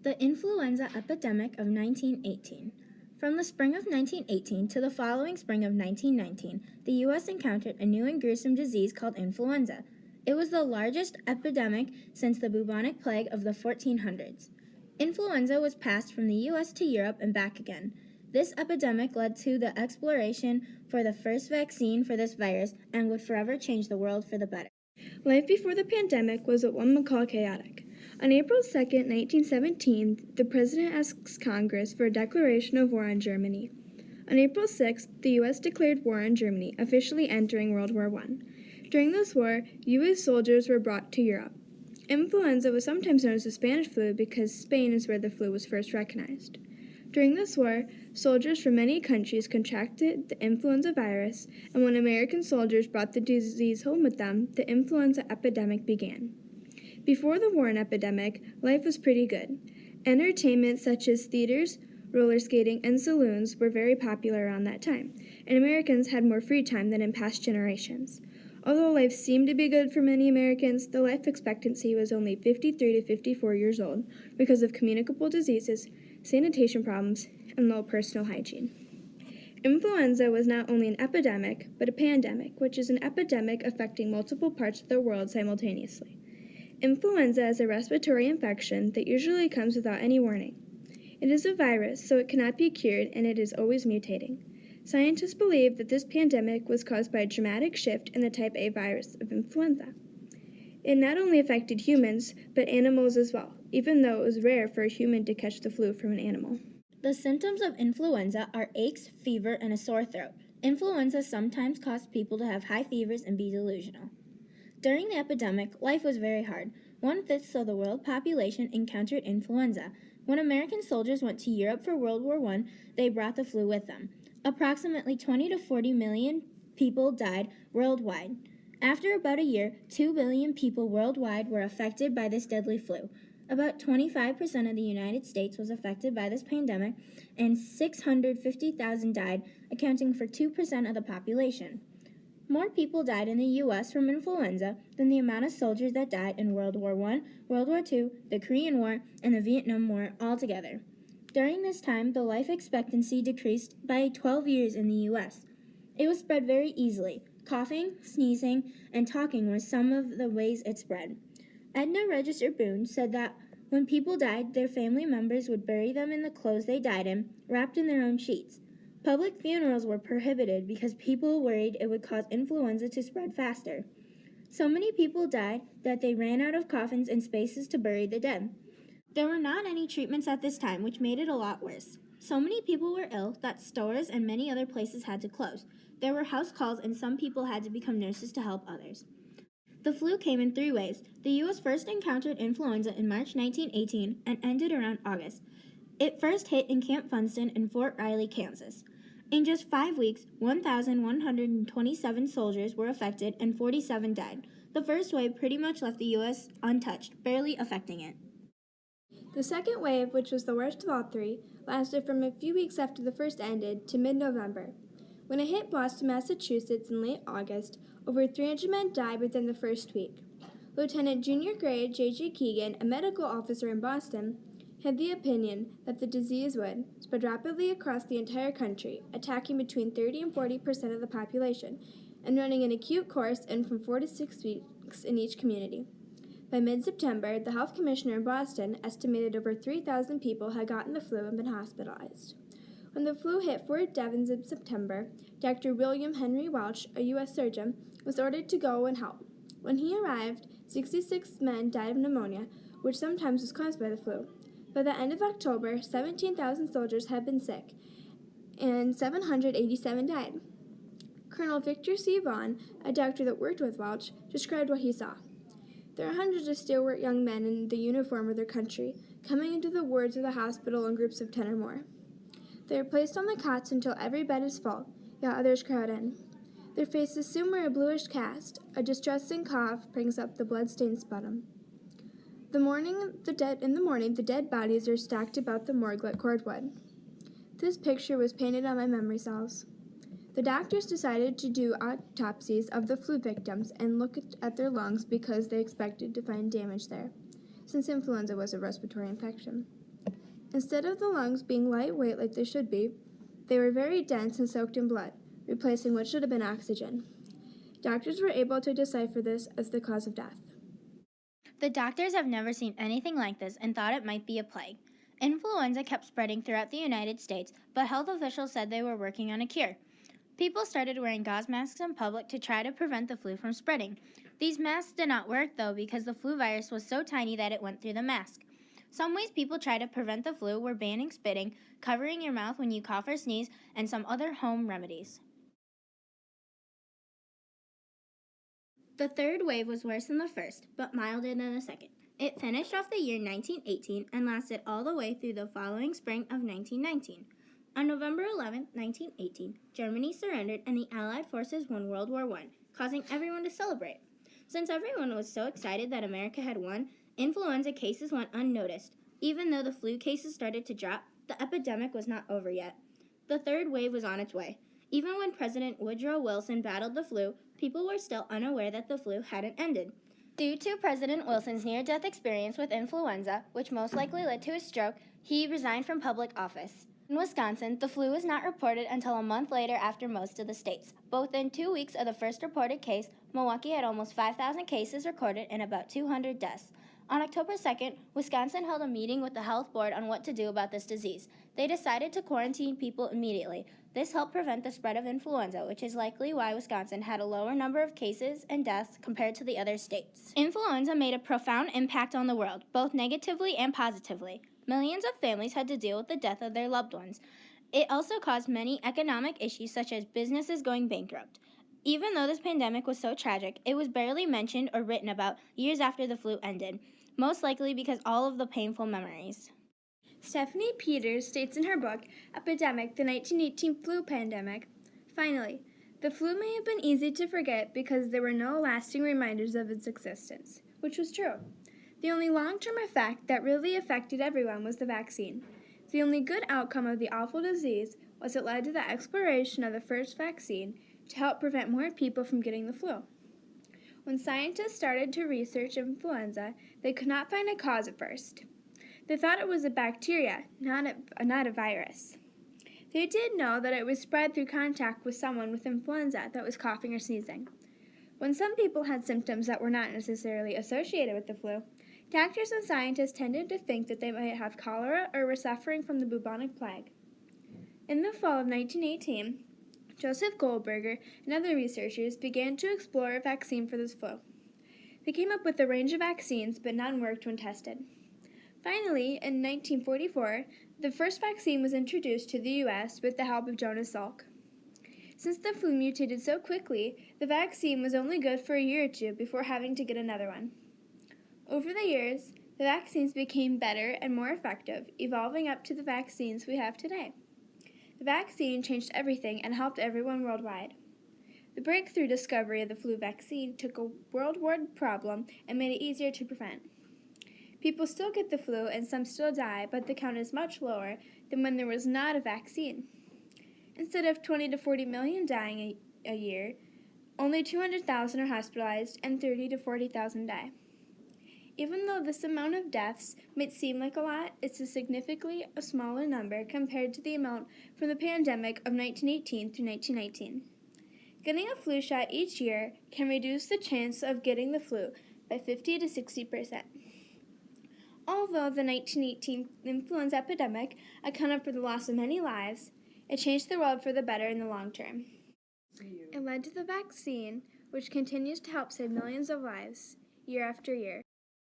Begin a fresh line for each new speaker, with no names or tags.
The influenza epidemic of 1918. From the spring of 1918 to the following spring of 1919, the U.S. encountered a new and gruesome disease called influenza. It was the largest epidemic since the bubonic plague of the 1400s. Influenza was passed from the U.S. to Europe and back again. This epidemic led to the exploration for the first vaccine for this virus and would forever change the world for the better.
Life before the pandemic was what one would call chaotic. On April 2, 1917, the president asks Congress for a declaration of war on Germany. On April 6, the U.S. declared war on Germany, officially entering World War I. During this war, U.S. soldiers were brought to Europe. Influenza was sometimes known as the Spanish flu because Spain is where the flu was first recognized. During this war, soldiers from many countries contracted the influenza virus, and when American soldiers brought the disease home with them, the influenza epidemic began. Before the war and epidemic, life was pretty good. Entertainment such as theaters, roller skating, and saloons were very popular around that time, and Americans had more free time than in past generations. Although life seemed to be good for many Americans, the life expectancy was only 53 to 54 years old because of communicable diseases, sanitation problems, and low personal hygiene. Influenza was not only an epidemic, but a pandemic, which is an epidemic affecting multiple parts of the world simultaneously. Influenza is a respiratory infection that usually comes without any warning. It is a virus, so it cannot be cured, and it is always mutating. Scientists believe that this pandemic was caused by a dramatic shift in the type A virus of influenza. It not only affected humans, but animals as well, even though it was rare for a human to catch the flu from an animal.
The symptoms of influenza are aches, fever, and a sore throat. Influenza sometimes causes people to have high fevers and be delusional. During the epidemic, life was very hard. 1/5 of the world population encountered influenza. When American soldiers went to Europe for World War I, they brought the flu with them. Approximately 20 to 40 million people died worldwide. After about a year, 2 billion people worldwide were affected by this deadly flu. About 25% of the United States was affected by this pandemic, and 650,000 died, accounting for 2% of the population. More people died in the U.S. from influenza than the amount of soldiers that died in World War I, World War II, the Korean War, and the Vietnam War altogether. During this time, the life expectancy decreased by 12 years in the U.S. It was spread very easily. Coughing, sneezing, and talking were some of the ways it spread. Edna Register Boone said that when people died, their family members would bury them in the clothes they died in, wrapped in their own sheets. Public funerals were prohibited because people worried it would cause influenza to spread faster. So many people died that they ran out of coffins and spaces to bury the dead. There were not any treatments at this time, which made it a lot worse. So many people were ill that stores and many other places had to close. There were house calls, and some people had to become nurses to help others. The flu came in 3 waves. The U.S. first encountered influenza in March 1918 and ended around August. It first hit in Camp Funston in Fort Riley, Kansas. In just 5 weeks, 1,127 soldiers were affected and 47 died. The first wave pretty much left the U.S. untouched, barely affecting it.
The second wave, which was the worst of all three, lasted from a few weeks after the first ended to mid-November. When it hit Boston, Massachusetts in late August, over 300 men died within the first week. Lieutenant Junior Grade J.J. Keegan, a medical officer in Boston, had the opinion that the disease would spread rapidly across the entire country, attacking between 30 and 40% of the population, and running an acute course in from 4 to 6 weeks in each community. By mid-September, the health commissioner in Boston estimated over 3,000 people had gotten the flu and been hospitalized. When the flu hit Fort Devens in September, Dr. William Henry Welch, a U.S. surgeon, was ordered to go and help. When he arrived, 66 men died of pneumonia, which sometimes was caused by the flu. By the end of October, 17,000 soldiers had been sick, and 787 died. Colonel Victor C. Vaughn, a doctor that worked with Welch, described what he saw. There are hundreds of stalwart young men in the uniform of their country, coming into the wards of the hospital in groups of 10 or more. They are placed on the cots until every bed is full, yet others crowd in. Their faces soon wear a bluish cast. A distressing cough brings up the blood-stained sputum. In the morning, the dead bodies are stacked about the morgue like cordwood. This picture was painted on my memory cells. The doctors decided to do autopsies of the flu victims and look at their lungs because they expected to find damage there, since influenza was a respiratory infection. Instead of the lungs being lightweight like they should be, they were very dense and soaked in blood, replacing what should have been oxygen. Doctors were able to decipher this as the cause of death.
The doctors have never seen anything like this and thought it might be a plague. Influenza kept spreading throughout the United States, but health officials said they were working on a cure. People started wearing gauze masks in public to try to prevent the flu from spreading. These masks did not work, though, because the flu virus was so tiny that it went through the mask. Some ways people try to prevent the flu were banning spitting, covering your mouth when you cough or sneeze, and some other home remedies. The third wave was worse than the first, but milder than the second. It finished off the year 1918 and lasted all the way through the following spring of 1919. On November 11, 1918, Germany surrendered and the Allied forces won World War I, causing everyone to celebrate. Since everyone was so excited that America had won, influenza cases went unnoticed. Even though the flu cases started to drop, the epidemic was not over yet. The third wave was on its way. Even when President Woodrow Wilson battled the flu, people were still unaware that the flu hadn't ended. Due to President Wilson's near-death experience with influenza, which most likely led to a stroke, he resigned from public office. In Wisconsin, the flu was not reported until a month later after most of the states. But within 2 weeks of the first reported case, Milwaukee had almost 5,000 cases recorded and about 200 deaths. On October 2nd, Wisconsin held a meeting with the health board on what to do about this disease. They decided to quarantine people immediately. This helped prevent the spread of influenza, which is likely why Wisconsin had a lower number of cases and deaths compared to the other states. Influenza made a profound impact on the world, both negatively and positively. Millions of families had to deal with the death of their loved ones. It also caused many economic issues such as businesses going bankrupt. Even though this pandemic was so tragic, it was barely mentioned or written about years after the flu ended, most likely because all of the painful memories.
Stephanie Peters states in her book, Epidemic, the 1918 Flu Pandemic, finally, the flu may have been easy to forget because there were no lasting reminders of its existence, which was true. The only long-term effect that really affected everyone was the vaccine. The only good outcome of the awful disease was it led to the exploration of the first vaccine to help prevent more people from getting the flu. When scientists started to research influenza, they could not find a cause at first. They thought it was a bacteria, not a virus. They did know that it was spread through contact with someone with influenza that was coughing or sneezing. When some people had symptoms that were not necessarily associated with the flu, doctors and scientists tended to think that they might have cholera or were suffering from the bubonic plague. In the fall of 1918, Joseph Goldberger and other researchers began to explore a vaccine for this flu. They came up with a range of vaccines, but none worked when tested. Finally, in 1944, the first vaccine was introduced to the U.S. with the help of Jonas Salk. Since the flu mutated so quickly, the vaccine was only good for a year or two before having to get another one. Over the years, the vaccines became better and more effective, evolving up to the vaccines we have today. The vaccine changed everything and helped everyone worldwide. The breakthrough discovery of the flu vaccine took a worldwide problem and made it easier to prevent. People still get the flu and some still die, but the count is much lower than when there was not a vaccine. Instead of 20 to 40 million dying a year, only 200,000 are hospitalized and 30 to 40,000 die. Even though this amount of deaths might seem like a lot, it's a significantly smaller number compared to the amount from the pandemic of 1918 through 1919. Getting a flu shot each year can reduce the chance of getting the flu by 50 to 60%. Although the 1918 influenza epidemic accounted for the loss of many lives, it changed the world for the better in the long term. It led to the vaccine, which continues to help save millions of lives year after year.